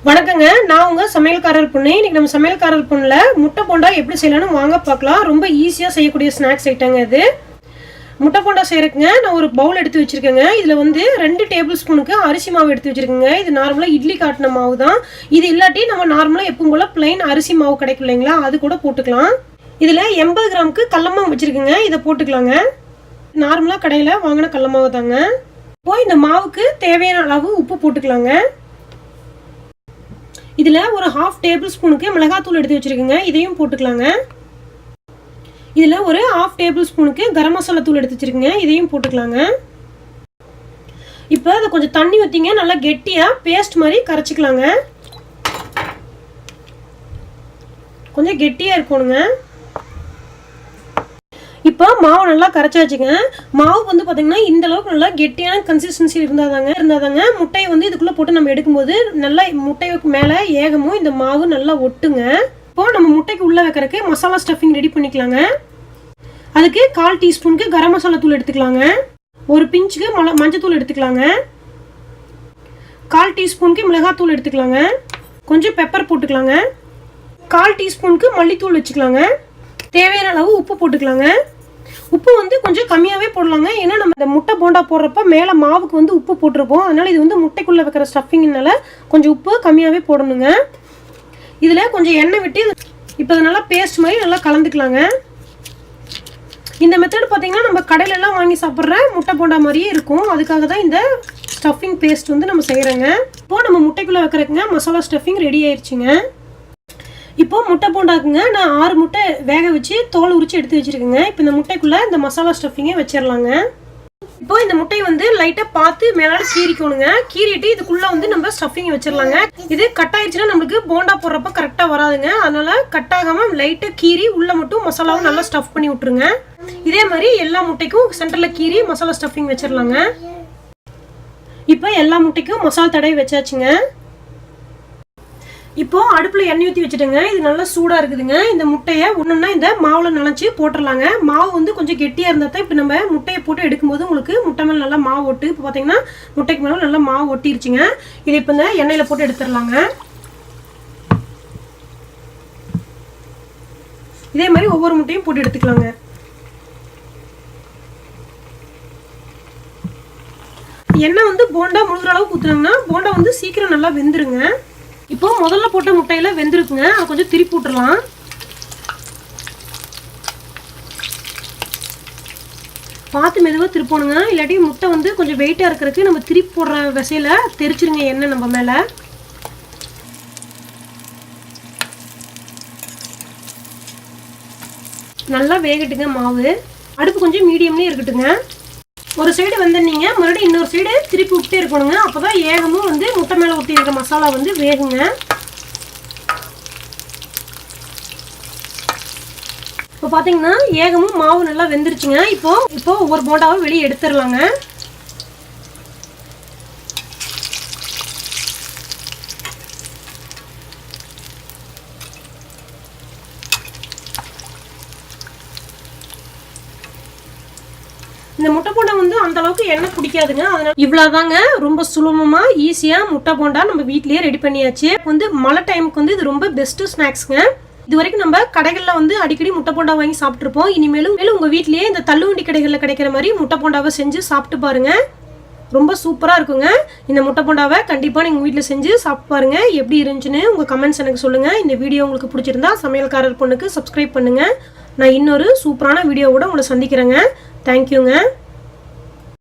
வணக்கங்க, நான் உங்க சமையல்காரர் பொண்ணு. இன்னைக்கு நம்ம சமையல்காரர் பொண்ணுல முட்டை போண்டா எப்படி செய்யலாம்னு வாங்க பார்க்கலாம். ரொம்ப ஈஸியா செய்யக்கூடிய ஸ்நாக்ஸ் ஐட்டங்க இது. முட்டை போண்டா செய்யறதுக்குங்க நான் ஒரு பவுல் எடுத்து வச்சிருக்கேங்க. இதுல வந்து 2 டேபிள் ஸ்பூனுக்கு அரிசி மாவு எடுத்து வச்சிருக்கேங்க. இது நார்மலா இட்லி காட்டின மாவு தான். இது இல்லாட்டி நம்ம நார்மலா எப்பவும் போல பிளைன் அரிசி மாவு கிடைக்கும் இல்லைங்களா, அது கூட போட்டுக்கலாம். இதுல 80 கிராமுக்கு கடல மாவு வச்சிருக்கேங்க. இதை போட்டுக்கலாங்க. நார்மலா கடையில வாங்கின கடல மாவு தாங்க. இப்போ இந்த மாவுக்கு தேவையான அளவு உப்பு போட்டுக்கலாங்க. இதுல ஒரு 1/2 டேபிள் ஸ்பூனுக்கு மிளகாத்தூள் எடுத்து வச்சிருக்கேங்க. இதையும் போட்டுக்கலாங்க. இதுல ஒரு 1/2 டேபிள் ஸ்பூனுக்கு கரம் மசாலா தூள் எடுத்து வச்சிருக்கேங்க. இதையும் போட்டுக்கலாங்க. இப்போ அதை கொஞ்சம் தண்ணி ஊற்றிங்க, நல்லா கெட்டியா பேஸ்ட் மாதிரி கரைச்சிக்கலாங்க. கொஞ்சம் கெட்டியா இருக்கணுங்க. இப்போ மாவு நல்லா கரைச்சாச்சுங்க. மாவு வந்து பார்த்தீங்கன்னா இந்த அளவுக்கு நல்லா கெட்டியான கன்சிஸ்டன்சி இருந்தாதாங்க முட்டையை வந்து இதுக்குள்ளே போட்டு நம்ம எடுக்கும்போது நல்லா முட்டைக்கு மேலே ஏகமும் இந்த மாவு நல்லா ஒட்டுங்க. இப்போ நம்ம முட்டைக்கு உள்ளே வைக்கிறதுக்கு மசாலா ஸ்டஃபிங் ரெடி பண்ணிக்கலாங்க. அதுக்கு 1/4 டீஸ்பூனுக்கு கரம் மசாலா தூள் எடுத்துக்கலாங்க. ஒரு பிஞ்சுக்கு மஞ்சத்தூள் எடுத்துக்கலாங்க. 1/4 டீஸ்பூனுக்கு மிளகாத்தூள் எடுத்துக்கலாங்க. கொஞ்சம் பெப்பர் போட்டுக்கலாங்க. 1/4 டீஸ்பூனுக்கு மல்லித்தூள் வச்சுக்கலாங்க. தேவையான அளவு உப்பு போட்டுக்கலாங்க. உப்பு வந்து கொஞ்சம் கம்மியாகவே போடலாங்க. ஏன்னா நம்ம இந்த முட்டை போண்டா போடுறப்ப மேலே மாவுக்கு வந்து உப்பு போட்டிருப்போம். அதனால இது வந்து முட்டைக்குள்ளே வைக்கிற ஸ்டஃபிங்னால கொஞ்சம் உப்பு கம்மியாகவே போடணுங்க. இதில் கொஞ்சம் எண்ணெய் விட்டு இப்போ நல்லா பேஸ்ட் மாதிரி நல்லா கலந்துக்கலாங்க. இந்த மெத்தட் பார்த்தீங்கன்னா நம்ம கடையிலலாம் வாங்கி சாப்பிட்ற முட்டை போண்டா மாதிரியே இருக்கும். அதுக்காக தான் இந்த ஸ்டஃபிங் பேஸ்ட் வந்து நம்ம செய்கிறோங்க. இப்போது நம்ம முட்டைக்குள்ளே வைக்கிறதுக்குங்க மசாலா ஸ்டஃபிங் ரெடி ஆயிடுச்சுங்க. இப்போ முட்டை போண்டாக்குங்க நான் 6 முட்டை வேக வச்சு தோல் உரிச்சு எடுத்து வச்சிருக்கேங்க. இப்போ இந்த முட்டைக்குள்ள இந்த மசாலா ஸ்டஃபிங்கை வச்சிடலாங்க. இப்போ இந்த முட்டையை வந்து லைட்டாக பார்த்து மேலால கீறிக்கணுங்க. கீறிட்டு இதுக்குள்ள வந்து நம்ம ஸ்டஃபிங்கை வச்சிடலாங்க. இது கட் ஆயிடுச்சுன்னா நம்மளுக்கு போண்டா போடுறப்ப கரெக்டாக வராதுங்க. அதனால கட் ஆகாமல் லைட்டாக கீறி உள்ள மட்டும் மசாலாவும் நல்லா ஸ்டஃப் பண்ணி விட்டுருங்க. இதே மாதிரி எல்லா முட்டைக்கும் சென்டரில் கீறி மசாலா ஸ்டஃபிங் வச்சிடலாங்க. இப்போ எல்லா முட்டைக்கும் மசாலா தடவை வச்சாச்சுங்க. இப்போ அடுப்புல எண்ணெய் ஊற்றி வச்சுட்டுங்க. இது நல்லா சூடா இருக்குதுங்க. இந்த முட்டையை ஒண்ணுன்னா இந்த மாவுல நனைச்சு போட்டுடலாங்க. மாவு வந்து கொஞ்சம் கெட்டியா இருந்தா தான் இப்போ நம்ம முட்டையை போட்டு எடுக்கும்போது உங்களுக்கு முட்டை மேல நல்லா மாவு ஒட்டு. இப்போ பார்த்தீங்கன்னா முட்டைக்கு மேலே நல்லா மாவு ஒட்டிருச்சுங்க. இதை இப்போ இந்த எண்ணெயில போட்டு எடுத்துடலாங்க. இதே மாதிரி ஒவ்வொரு முட்டையும் போட்டு எடுத்துக்கலாங்க. எண்ணெய் வந்து போண்டா முழுகிற அளவுக்கு ஊத்துனாங்கன்னா போண்டா வந்து சீக்கிரம் நல்லா வெந்துருங்க. இப்போ முதல்ல போட்ட முட்டையில வெந்திருக்குங்க. அதை கொஞ்சம் திருப்பி விட்டுறலாம். பார்த்து மெதுவாக திருப்பணுங்க. இல்லாட்டி முட்டை வந்து கொஞ்சம் வெயிட்டாக இருக்கிறதுக்கு நம்ம திருப்பி போடுற விசையில தெரிச்சிருங்க எண்ணெய் நம்ம மேலே. நல்லா வேகட்டுங்க மாவு. அடுப்பு கொஞ்சம் மீடியம்லேயே இருக்கட்டுங்க. ஒரு சைடு வெந்தீங்க, மறுபடியும் இன்னொரு சைடு திருப்பி விட்டே இருக்கணுங்க. அப்போதான் ஏகமும் வந்து முட்டை மேலே ஊற்றி இருக்க மசாலா வந்து வேகுங்க. இப்போ பார்த்தீங்கன்னா ஏகமும் மாவு நல்லா வெந்துருச்சுங்க. இப்போ ஒவ்வொரு போண்டாவும் வெளியே எடுத்துடலாங்க. இந்த முட்டை போண்டா வந்து அந்த அளவுக்கு எண்ணெய் பிடிக்காதுங்க. அதனால இவ்வளவுதாங்க. ரொம்ப சுலபமா ஈஸியா முட்டை போண்டா நம்ம வீட்லயே ரெடி பண்ணியாச்சு. வந்து மழை டைமுக்கு வந்து இது ரொம்ப பெஸ்ட் ஸ்நாக்ஸ்ங்க. இது வரைக்கும் நம்ம கடைகள்ல வந்து அடிக்கடி முட்டை போண்டா வாங்கி சாப்பிட்டுருப்போம். இனிமேலும் உங்க வீட்லயே இந்த தள்ளுவண்டி கடைகள்ல கிடைக்கிற மாதிரி முட்டை போண்டாவை செஞ்சு சாப்பிட்டு பாருங்க. ரொம்ப சூப்பரா இருக்குங்க. இந்த முட்டை போண்டாவை கண்டிப்பா நீங்க வீட்ல செஞ்சு சாப்பிட்டு பாருங்க. எப்படி இருந்துச்சுன்னு உங்க கமெண்ட்ஸ் எனக்கு சொல்லுங்க. இந்த வீடியோ உங்களுக்கு பிடிச்சிருந்தா சமையல்காரர் பொண்ணுக்கு சப்ஸ்கிரைப் பண்ணுங்க. நான் இன்னொரு சூப்பரான வீடியோவோட உங்களை சந்திக்கிறேங்க. தேங்க்யூங்க.